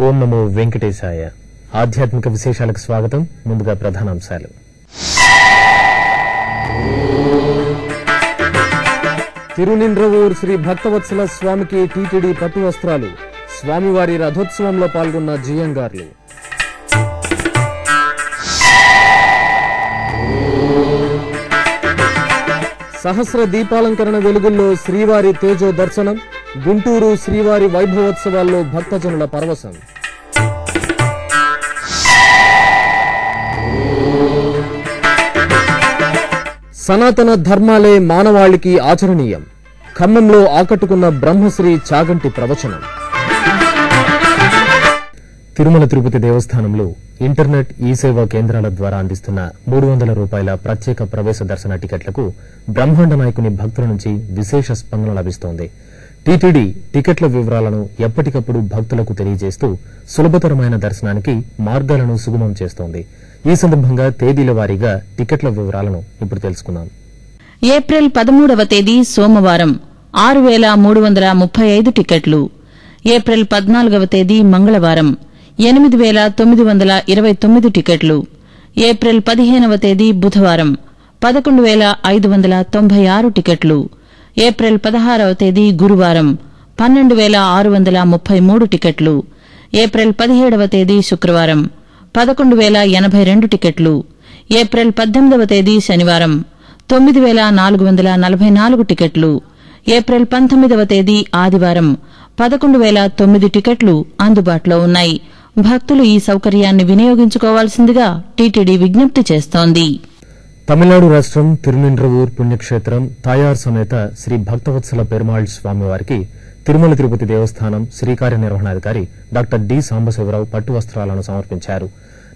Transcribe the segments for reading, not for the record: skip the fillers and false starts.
ఓం నమో వెంకటేశాయ. ఆధ్యాత్మిక విశేషాలకు స్వాగతం. ముందుగా ప్రధానాంశాలు. తిరునింద్రవూర్ శ్రీ భక్తవత్సల స్వామికి టీటీడీ పట్టు వస్త్రాలు. స్వామివారి రథోత్సవంలో పాల్గొన్న జియంగార్లు. సహస్ర దీపాలంకరణ వెలుగుల్లో శ్రీవారి తేజో దర్శనం. గుంటూరు శ్రీవారి వైభవోత్సవాల్లో భక్తజనుల పరవశం. సనాతన ధర్మాలే మానవాళికి ఆచరణీయం. ఖమ్మంలో ఆకట్టుకున్న బ్రహ్మశ్రీ చాగంటి ప్రవచనం. తిరుమల తిరుపతి దేవస్థానంలో ఇంటర్నెట్ ఈ-సేవా కేంద్రాల ద్వారా అందిస్తున్న ₹300 ప్రత్యేక ప్రవేశ దర్శన టికెట్లకు బ్రహ్మాండ నాయకుని భక్తుల నుంచి విశేష స్పందన లభిస్తోంది. టీటీడీ టికెట్ల వివరాలను ఎప్పటికప్పుడు భక్తులకు తెలియజేస్తూ సులభతరమైన దర్శనానికి మార్గాలను సుగమం చేస్తోంది. ఈ సందర్భంగా తేదీల వారీగా టికెట్ల వివరాలను ఇప్పుడు తెలుసుకుందాం. ఏప్రిల్ 13వ తేదీ సోమవారం 6,335 టికెట్లు. ఏప్రిల్ 14వ తేదీ మంగళవారం 8,929 టికెట్లు. ఏప్రిల్ 15వ తేదీ బుధవారం 11,596 టికెట్లు. ఏప్రిల్ 16వ తేదీ గురువారం 12,633 టికెట్లు. ఏప్రిల్ 17వ తేదీ శుక్రవారం 11,082 టికెట్లు. ఏప్రిల్ 18వ తేదీ శనివారం 9,444 టికెట్లు. ఏప్రిల్ 19వ తేదీ ఆదివారం 11,009 టికెట్లు అందుబాటులో ఉన్నాయి. భక్తులు ఈ సౌకర్యాన్ని వినియోగించుకోవాల్సిందిగా టీటీడీ విజ్ఞప్తి చేస్తోంది. తమిళనాడు రాష్ట్రం తిరునింద్రవూర్ పుణ్యక్షేత్రం తాయార్ సమేత శ్రీ భక్తవత్సల పెరుమాళ్ స్వామివారికి తిరుమల తిరుపతి దేవస్థానం శ్రీకార్యనిర్వహణాధికారి డాక్టర్ డి సాంబశివరావు పట్టు వస్త్రాలను సమర్పించారు.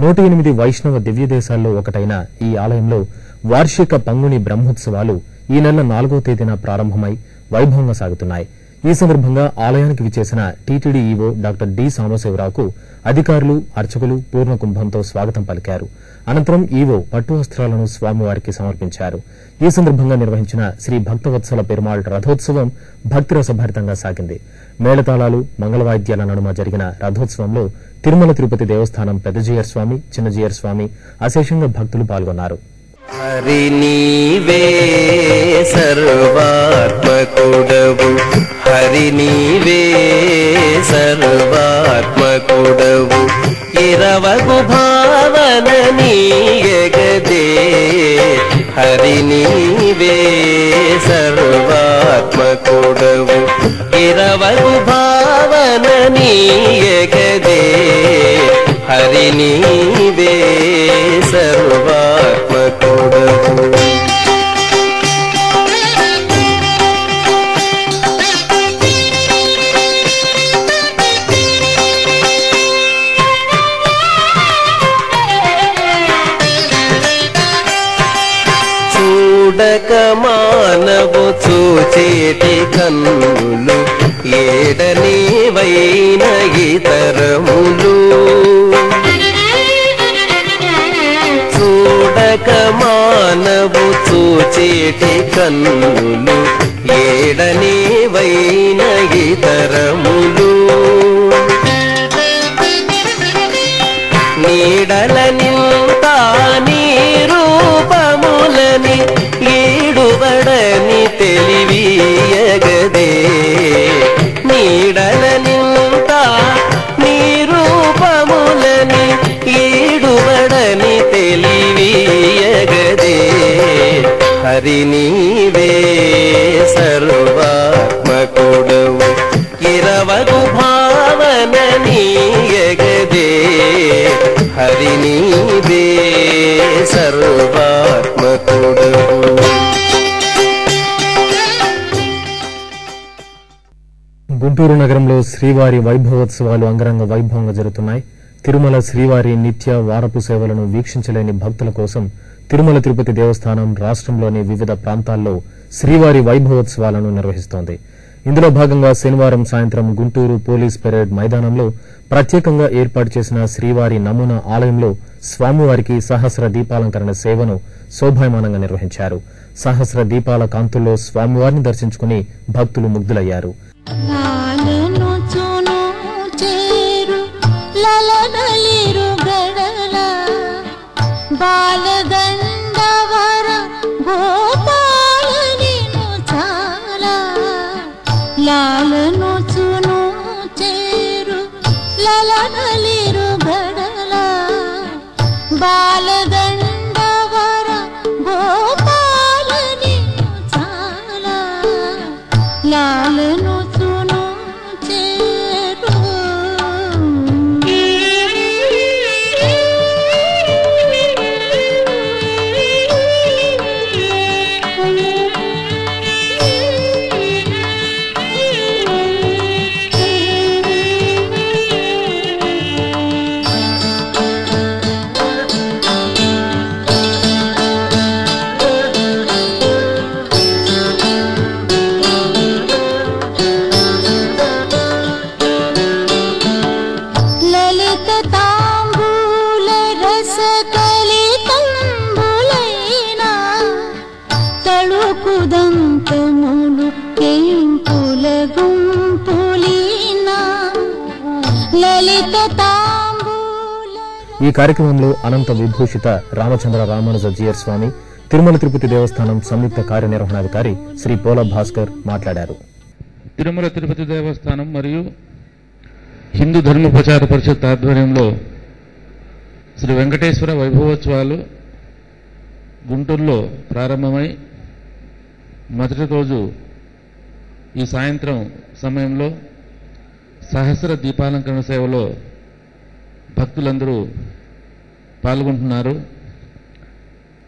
108 వైష్ణవ దివ్యదేశాల్లో ఒకటైన ఈ ఆలయంలో వార్షిక పంగుని బ్రహ్మోత్సవాలు ఈ నెల 4వ తేదీన ప్రారంభమై వైభవంగా సాగుతున్నాయి. ఈ సందర్భంగా ఆలయానికి విచ్చేసిన టీటీడీ ఈవో డాక్టర్ డి సాంబశివరావుకు అధికారులు, అర్చకులు పూర్ణకుంభంతో స్వాగతం పలికారు. అనంతరం ఈవో పట్టు వస్త్రాలను స్వామివారికి సమర్పించారు. ఈ సందర్భంగా నిర్వహించిన శ్రీ భక్తవత్సల పెరుమాళ్ రథోత్సవం భక్తిరసభరితంగా సాగింది. మేళతాళాలు, మంగళవాద్యాల నడుమ జరిగిన రథోత్సవంలో తిరుమల తిరుపతి దేవస్థానం పెద్దజీయర్ స్వామి, చిన్నజీయర్ స్వామి అశేషంగా భక్తులు పాల్గొన్నారు. హరి నీవే సర్వాత్మకుడవు, హరి నీవే సర్వాత్మకుడవు, ఇరవగు భావన నీయగదే, హరి నీవే సర్వాత్మకుడవు, ఇరవగు భావన నీయగదే, హరి నీవే సర్వాత్మకుడవు. చూడక మానవు చూచేటి కన్నులు, ఏడని వైన ఇతరములు, చూడక మానవు చూచేటి కన్నులు, ఏడని వైన ఇతరములు, నీడలనింత నీ రూపములని ఈడుబడని తెలివియగదే, నీడలనింత నీ రూపములని ఈడుబడని తెలివియగదే, హరి నీవే సర్వాత్మకుడవు, ఇరవగు భావన నీయగదే, హరి నీవే సర్వాత్మకుడవు. గుంటూరు నగరంలో శ్రీవారి వైభవోత్సవాలు అంగరంగ వైభవంగా జరుగుతున్నాయి. తిరుమల శ్రీవారి నిత్య వారపు సేవలను వీక్షించలేని భక్తుల కోసం తిరుమల తిరుపతి దేవస్థానం రాష్ట్రంలోని వివిధ ప్రాంతాల్లో శ్రీవారి వైభవోత్సవాలను నిర్వహిస్తోంది. ఇందులో భాగంగా శనివారం సాయంత్రం గుంటూరు పోలీస్ పెరేడ్ మైదానంలో ప్రత్యేకంగా ఏర్పాటు చేసిన శ్రీవారి నమూనా ఆలయంలో స్వామివారికి సహస్ర దీపాలంకరణ సేవను శోభాయమానంగా నిర్వహించారు. సహస్ర దీపాల కాంతుల్లో స్వామివారిని దర్శించుకుని భక్తులు ముగ్ధులయ్యారు. బాలగంధవర గోపాలనిను చాలా లాలనొచును చేరు లలనలిరు గడల బాలగంధవర గోపాలనిను చాలా లాలనొచును చేరు లలిత తాంబూల రస కలితంబులైన తళుకుదంతములు కేంపుల గుంపులీన లలిత తాంబూల ఈ కార్యక్రమంలో అనంత విభూషిత రామచంద్ర రామానుజ జీయర్ స్వామి తిరుమల తిరుపతి దేవస్థానం సంయుక్త కార్యనిర్వహణాధికారి శ్రీ పోల భాస్కర్ మాట్లాడారు. తిరుమల తిరుపతి దేవస్థానం మరియు హిందూ ధర్మ ప్రచార పరిషత్ ఆధ్వర్యంలో శ్రీ వెంకటేశ్వర వైభవోత్సవాలు గుంటూరులో ప్రారంభమై మొదటి రోజు ఈ సాయంత్రం సమయంలో సహస్ర దీపాలంకరణ సేవలో భక్తులందరూ పాల్గొంటున్నారు.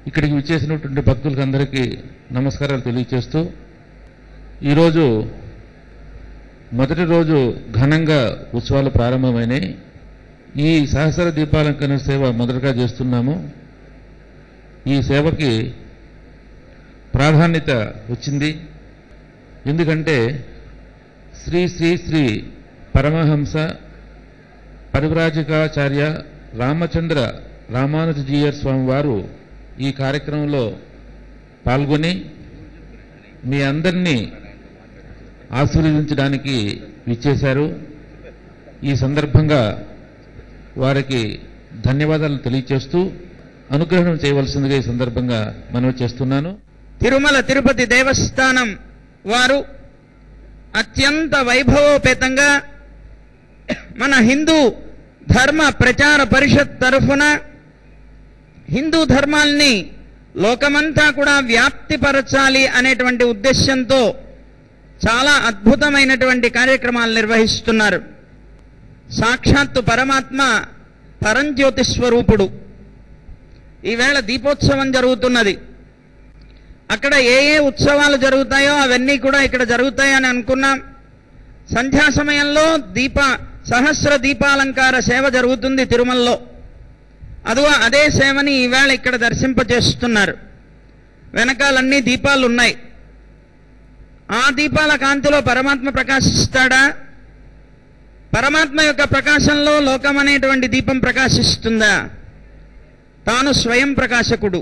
ఇక్కడికి విచ్చేసినటువంటి భక్తులకందరికీ నమస్కారాలు తెలియజేస్తూ ఈరోజు మొదటి రోజు ఘనంగా ఉత్సవాలు ప్రారంభమైనాయి. ఈ సహస్ర దీపాలంకరణ సేవ మొదటగా చేస్తున్నాము. ఈ సేవకి ప్రాధాన్యత వచ్చింది. ఎందుకంటే శ్రీ శ్రీ శ్రీ పరమహంస పరివ్రాజకాచార్య రామచంద్ర రామానుజీయర్ స్వామి వారు ఈ కార్యక్రమంలో పాల్గొని మీ అందరినీ ఆశీర్వదించడానికి విచ్చేశారు. ఈ సందర్భంగా వారికి ధన్యవాదాలు తెలియజేస్తూ అనుగ్రహం చేయవలసిందిగా ఈ సందర్భంగా మనవి చేస్తున్నాను. తిరుమల తిరుపతి దేవస్థానం వారు అత్యంత వైభవోపేతంగా మన హిందూ ధర్మ ప్రచార పరిషత్ తరఫున హిందూ ధర్మాల్ని లోకమంతా కూడా వ్యాప్తిపరచాలి అనేటువంటి ఉద్దేశంతో చాలా అద్భుతమైనటువంటి కార్యక్రమాలు నిర్వహిస్తున్నారు. సాక్షాత్తు పరమాత్మ పరంజ్యోతి స్వరూపుడు. ఈవేళ దీపోత్సవం జరుగుతున్నది. అక్కడ ఏ ఏ ఉత్సవాలు జరుగుతాయో అవన్నీ కూడా ఇక్కడ జరుగుతాయని అనుకున్నాం. సంధ్యా సమయంలో సహస్ర దీపాలంకార సేవ జరుగుతుంది తిరుమలలో. అదే సేవని ఈవేళ ఇక్కడ దర్శింపజేస్తున్నారు. వెనకాలన్నీ దీపాలు ఉన్నాయి. ఆ దీపాల కాంతిలో పరమాత్మ ప్రకాశిస్తాడా? పరమాత్మ యొక్క ప్రకాశంలో లోకం అనేటువంటి దీపం ప్రకాశిస్తుందా? తాను స్వయం ప్రకాశకుడు.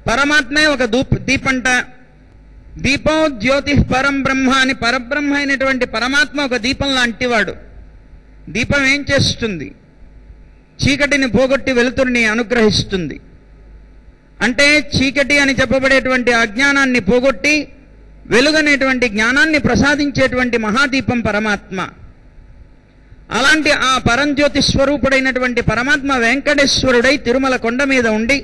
పరమాత్మే ఒక దీపంట. దీపో జ్యోతి పరం బ్రహ్మ అని పరబ్రహ్మ అయినటువంటి పరమాత్మ ఒక దీపం లాంటివాడు. దీపం ఏం చేస్తుంది? చీకటిని పోగొట్టి వెలుతురిని అనుగ్రహిస్తుంది. అంటే చీకటి అని చెప్పబడేటువంటి అజ్ఞానాన్ని పోగొట్టి వెలుగనేటువంటి జ్ఞానాన్ని ప్రసాదించేటువంటి మహాదీపం పరమాత్మ. అలాంటి ఆ పరంజ్యోతి స్వరూపుడైనటువంటి పరమాత్మ వెంకటేశ్వరుడై తిరుమల కొండ మీద ఉండి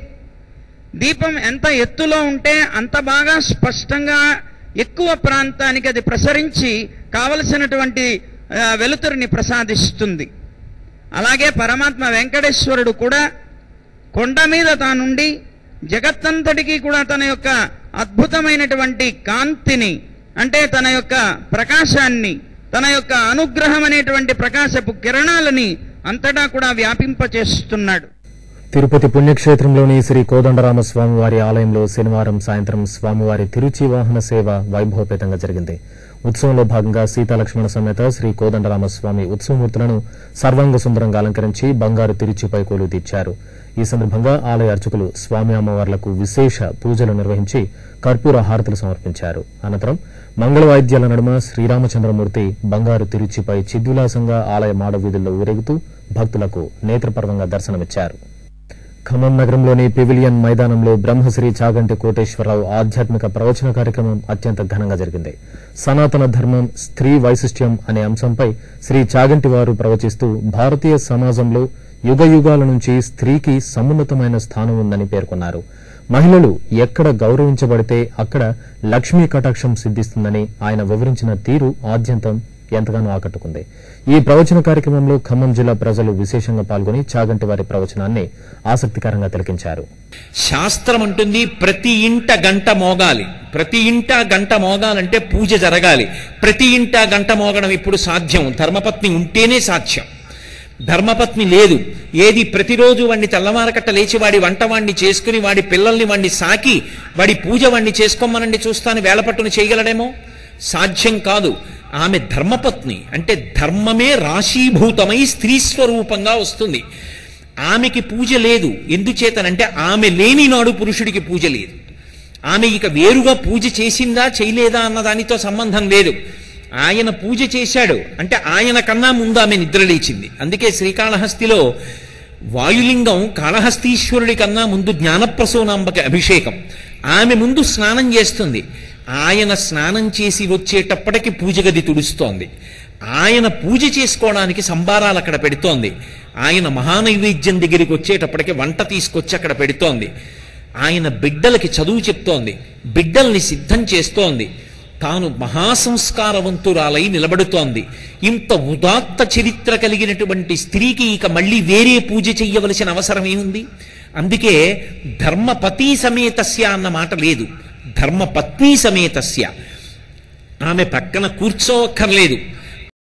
దీపం ఎంత ఎత్తులో ఉంటే అంత బాగా స్పష్టంగా ఎక్కువ ప్రాంతానికి అది ప్రసరించి కావలసినటువంటి వెలుతురిని ప్రసాదిస్తుంది. అలాగే పరమాత్మ వెంకటేశ్వరుడు కూడా కొండ మీద తానుండి జగత్తంతటికీ కూడా తన యొక్క అద్భుతమైనటువంటి కాంతిని, అంటే తన యొక్క ప్రకాశాన్ని, తన యొక్క అనుగ్రహం అనేటువంటి ప్రకాశపు కిరణాలని అంతటా కూడా వ్యాపింపచేస్తున్నాడు. తిరుపతి పుణ్యక్షేత్రంలోని శ్రీ కోదండరామస్వామి వారి ఆలయంలో శనివారం సాయంత్రం స్వామివారి తిరుచి వాహన సేవ వైభవపేతంగా జరిగింది. ఉత్సవంలో భాగంగా సీతాలక్ష్మణ సమేత శ్రీ కోదండరామస్వామి ఉత్సవమూర్తులను సర్వాంగ సుందరంగా అలంకరించి బంగారు తిరుచిపై కొలువు తీర్చారు. ఈ సందర్భంగా ఆలయ అర్చకులు స్వామి అమ్మవార్లకు విశేష పూజలు నిర్వహించి కర్పూర హారతులు సమర్పించారు. అనంతరం మంగళవాయిద్యాల నడుమ శ్రీరామచంద్రమూర్తి బంగారు తిరుచిపై చిద్విలాసంగా ఆలయ మాడ వీధుల్లో ఊరేగుతూ భక్తులకు నేత్రపర్వంగా దర్శనమిచ్చారు. ఖమ్మం నగరంలోని పెవిలియన్ మైదానంలో బ్రహ్మశ్రీ చాగంటి కోటేశ్వరరావు ఆధ్యాత్మిక ప్రవచన కార్యక్రమం అత్యంత ఘనంగా జరిగింది. సనాతన ధర్మం, స్త్రీ వైశిష్ట్యం అనే అంశంపై శ్రీ చాగంటి వారు ప్రవచిస్తూ భారతీయ సమాజంలో యుగయుగాల నుంచి స్త్రీకి సమున్నతమైన స్థానం ఉందని పేర్కొన్నారు. మహిళలు ఎక్కడ గౌరవించబడితే అక్కడ లక్ష్మీ కటాక్షం సిద్దిస్తుందని ఆయన వివరించిన తీరు ఆద్యంతం ఎంతగానో ఆకట్టుకుంది. ఈ ప్రవచన కార్యక్రమంలో ఖమ్మం జిల్లా ప్రజలు విశేషంగా పాల్గొని చాగంటి వారి ప్రవచనాన్ని ఆసక్తికరంగా తిలకించారు. శాస్త్రం అంటుంది ప్రతి ఇంట గంట మోగాలి. ప్రతి ఇంట గంట మోగాలంటే పూజ జరగాలి. ప్రతి ఇంట గంట మోగడం ఇప్పుడు సాధ్యం. ధర్మపత్ని ఉంటేనే సాధ్యం. ధర్మపత్ని లేదు. ఏది ప్రతిరోజు వాడిని తెల్లవారకట్ట లేచి వాడి వంట వాడిని చేసుకుని వాడి పిల్లల్ని వాడిని సాకి వాడి పూజ వాడిని చేసుకోమనండి చూస్తాను వేలపట్టును చేయగలడేమో? సాధ్యం కాదు. ఆమె ధర్మపత్ని అంటే ధర్మమే రాశీభూతమై స్త్రీ స్వరూపంగా వస్తుంది. ఆమెకి పూజ లేదు. ఎందుచేతనంటే ఆమె లేని నాడు పురుషుడికి పూజ లేదు. ఆమె ఇక వేరుగా పూజ చేసిందా చేయలేదా అన్న దానితో సంబంధం లేదు. ఆయన పూజ చేశాడు అంటే ఆయన కన్నా ముందు ఆమె నిద్రలేచింది. అందుకే శ్రీకాళహస్తిలో వాయులింగం కాళహస్తీశ్వరుడి కన్నా ముందు జ్ఞానప్రసూనాంబకి అభిషేకం. ఆమె ముందు స్నానం చేస్తుంది. ఆయన స్నానం చేసి వచ్చేటప్పటికి పూజ గది తుడుస్తోంది. ఆయన పూజ చేసుకోవడానికి సంబారాలు అక్కడ పెడుతోంది. ఆయన మహానైవేద్యం దగ్గరికి వచ్చేటప్పటికి వంట తీసుకొచ్చి అక్కడ పెడుతోంది. ఆయన బిడ్డలకి చదువు చెప్తోంది. బిడ్డల్ని సిద్ధం చేస్తోంది. తాను మహాసంస్కారవంతురాలై నిలబడుతోంది. ఇంత ఉదాత్త చరిత్ర కలిగినటువంటి స్త్రీకి ఇక మళ్ళీ వేరే పూజ చెయ్యవలసిన అవసరం ఏముంది? అందుకే ధర్మపతి సమేతస్య అన్న మాట లేదు. ధర్మపత్ని సమేతస్య. ఆమె పక్కన కూర్చోవక్కర్లేదు.